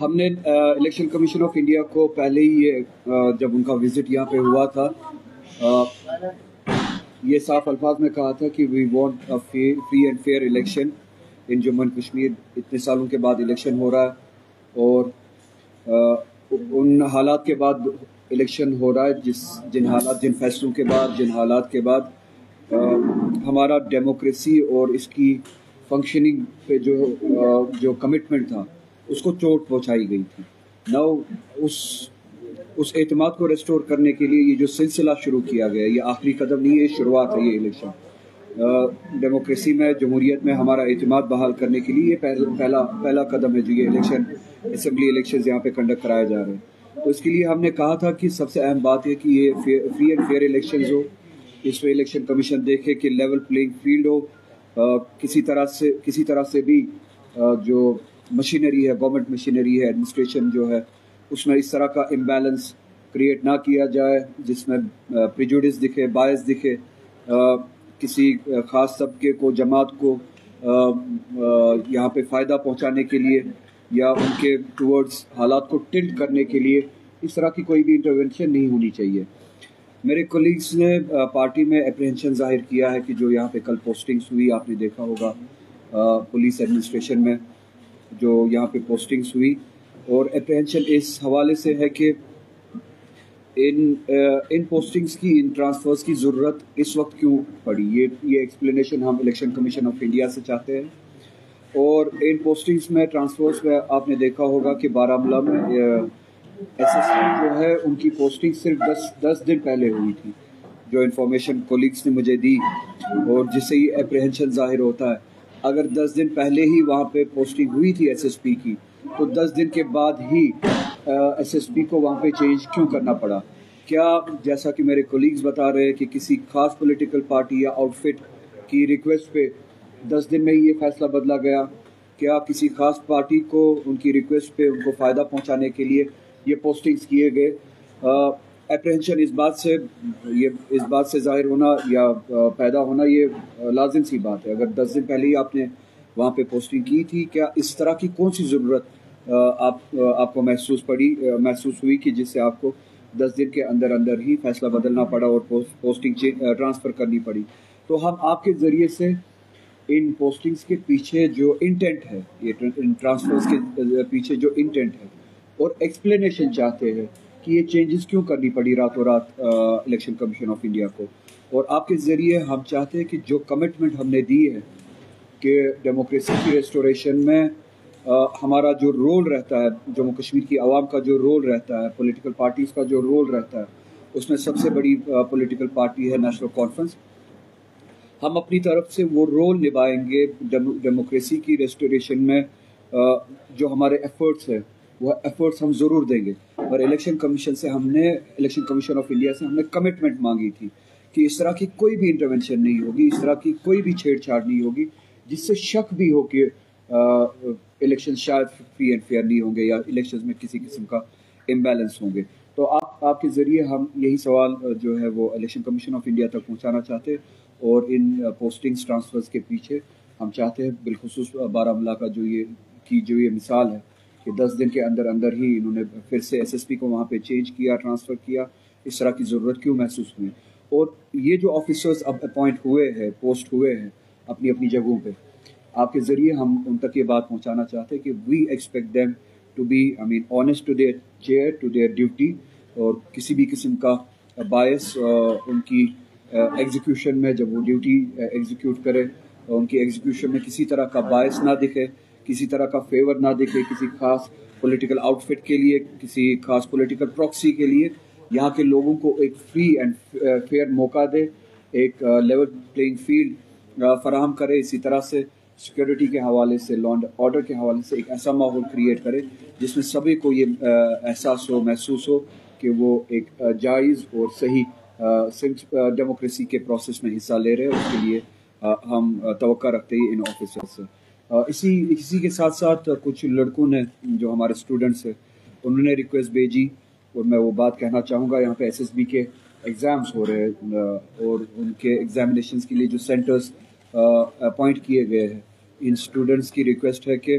ہم نے election commission of India کو پہلے ہی جب ان کا وزٹ یہاں پہ ہوا تھا یہ صاف الفاظ میں کہا تھا کہ we want a free and fair election in Jammu and Kashmir. اتنے سالوں کے بعد الیکشن ہو رہا ہے اور ان حالات کے بعد الیکشن ہو رہا ہے جن فیصلوں کے بعد جن حالات کے بعد ہمارا ڈیموکریسی اور اس کی فنکشننگ پہ جو کمٹمنٹ تھا اس کو چوٹ پہنچائی گئی تھی. ناؤ اس اعتماد کو ریسٹور کرنے کے لیے یہ جو سلسلہ شروع کیا گیا یہ آخری قدم نہیں ہے، شروعات ہے. یہ الیکشن ڈیموکریسی میں جمہوریت میں ہمارا اعتماد بحال کرنے کے لیے یہ پہلا قدم ہے جو یہ الیکشن اسمبلی الیکشنز یہاں پہ کنڈکٹ کرائے جا رہے ہیں. تو اس کے لیے ہم نے کہا تھا کہ سب سے اہم بات ہے کہ یہ فری اینڈ فیئر الیکشنز ہو. اس میں الیکشن کمیشن دیکھے کہ لیول پلینگ فیلڈ ہو. کسی طرح سے بھی جو مشینری ہے گورنمنٹ مشینری ہے ایڈمنسٹریشن جو ہے اس میں اس طرح کا امبیلنس کریٹ نہ کیا جائے جس میں پریجوڈس دکھے، باعث دکھے، کسی خاص طبقے کو جماعت کو یہاں پہ فائدہ پہنچانے کے لیے یا ان کے ٹورڈز حالات کو ٹلٹ کرنے کے لیے اس طرح کی کوئی بھی انٹرونشن نہیں ہونی چاہیے. میرے کولیگز نے پارٹی میں اپریہنشن ظاہر کیا ہے کہ جو یہاں پہ کل پوسٹنگز ہوئی آپ نے دیکھا ہوگا پولیس ایڈمنسٹریشن میں جو یہاں پہ پوسٹنگز ہوئی، اور اپریہنشن اس حوالے سے ہے کہ ان پوسٹنگز کی ان ٹرانسفرز کی ضرورت اس وقت کیوں پڑی. یہ ایکسپلینیشن ہم الیکشن کمیشن آف انڈیا سے چاہتے ہیں. اور ان پوسٹنگز میں ٹرانسفرز میں آپ نے دیکھا ہوگا کہ بارہمولہ میں ایس ایس پی جو ہے ان کی پوسٹنگ صرف 10 دن پہلے ہوئی تھی. جو انفارمیشن کولیگز نے مجھے دی اور جس سے یہ اپریہنشن ظاہر ہوتا ہے اگر 10 دن پہلے ہی وہاں پہ پوسٹنگ ہوئی تھی ایس ایس پی کی تو 10 دن کے بعد ہی ایس ایس پی کو وہاں پہ چینج کیوں کرنا پڑا. کیا جیسا کہ میرے کولیگز بتا رہے ہیں کہ کسی خاص پولیٹیکل پارٹی یا آؤٹ فٹ کی ریکویسٹ پہ 10 دن میں ہی یہ فیصلہ بدلا گیا؟ کیا کسی خاص پارٹی کو ان کی ریکویسٹ پہ ان کو فائدہ پہنچانے کے لیے یہ پوسٹنگز کیے گئے؟ اپریہنشن اس بات سے ظاہر ہونا یا پیدا ہونا یہ لازم سی بات ہے. اگر 10 دن پہلے ہی آپ نے وہاں پہ پوسٹنگ کی تھی، کیا اس طرح کی کون سی ضرورت آپ کو محسوس ہوئی کہ جس سے آپ کو 10 دن کے اندر ہی فیصلہ بدلنا پڑا اور پوسٹنگ ٹرانسفر کرنی پڑی؟ تو ہم آپ کے ذریعے سے ان پوسٹنگز کے پیچھے جو انٹینٹ ہے، یہ ان ٹرانسفرز کے پیچھے جو انٹینٹ ہے اور ایکسپلینیشن چاہتے ہیں کہ یہ چینجز کیوں کرنی پڑی راتوں رات الیکشن کمیشن آف انڈیا کو. اور آپ کے ذریعے ہم چاہتے ہیں کہ جو کمٹمنٹ ہم نے دی ہے کہ ڈیموکریسی کی ریسٹوریشن میں ہمارا جو رول رہتا ہے، جموں کشمیر کی عوام کا جو رول رہتا ہے، پولیٹیکل پارٹیز کا جو رول رہتا ہے، اس میں سب سے بڑی پولیٹیکل پارٹی ہے نیشنل کانفرنس. ہم اپنی طرف سے وہ رول نبھائیں گے ڈیموکریسی کی ریسٹوریشن میں. جو ہمارے ایفرٹس ہیں وہ ایفرٹس ہم ضرور دیں گے. اور الیکشن کمیشن آف انڈیا سے ہم نے کمٹمنٹ مانگی تھی کہ اس طرح کی کوئی بھی انٹرونشن نہیں ہوگی، اس طرح کی کوئی بھی چھیڑ چھاڑ نہیں ہوگی جس سے شک بھی ہو کہ الیکشن شاید فری اینڈ فیئر نہیں ہوں گے یا الیکشنز میں کسی قسم کا امبیلنس ہوں گے. تو آپ کے ذریعے ہم یہی سوال جو ہے وہ الیکشن کمیشن آف انڈیا تک پہنچانا چاہتے، اور ان پوسٹنگز ٹرانسفرز کے پیچھے ہم چاہتے ہیں بالخصوص بارہمولہ کا جو یہ مثال ہے کہ 10 دن کے اندر ہی انہوں نے پھر سے ایس ایس پی کو وہاں پہ چینج کیا، ٹرانسفر کیا. اس طرح کی ضرورت کیوں محسوس ہوئی؟ اور یہ جو آفیسرز اب اپوائنٹ ہوئے ہیں، پوسٹ ہوئے ہیں اپنی جگہوں پہ، آپ کے ذریعے ہم ان تک یہ بات پہنچانا چاہتے ہیں کہ we expect them to be honest to their chair, to their duty, اور کسی بھی قسم کا باعث ان کی ایگزیکیوشن میں جب وہ ڈیوٹی ایگزیکیوٹ کرے ان کی ایگزیکیوشن میں کسی طرح کا باعث نہ دکھے، کسی طرح کا فیور نہ دکھے کسی خاص پولیٹیکل آؤٹ فٹ کے لیے، کسی خاص پولیٹیکل پراکسی کے لیے. یہاں کے لوگوں کو ایک فری اینڈ فیئر موقع دے، ایک لیول پلینگ فیلڈ فراہم کرے. اسی طرح سے سیکیورٹی کے حوالے سے، لا اینڈ آرڈر کے حوالے سے ایک ایسا ماحول کریٹ کرے جس میں سبھی کو یہ احساس ہو، محسوس ہو کہ وہ ایک جائز اور صحیح ڈیموکریسی کے پروسیس میں حصہ لے رہے ہیں. اس کے لیے ہم توقع رکھتے ہیں ان آفیسر سے. اسی کے ساتھ ساتھ کچھ لڑکوں نے جو ہمارے اسٹوڈنٹس ہیں انہوں نے ریکویسٹ بھیجی، اور میں وہ بات کہنا چاہوں گا. یہاں پہ ایس ایس بی کے ایگزامز ہو رہے ہیں اور ان کے ایگزامینیشنز کے لیے جو سینٹرز اپوائنٹ کیے گئے ہیں، ان اسٹوڈنٹس کی ریکویسٹ ہے کہ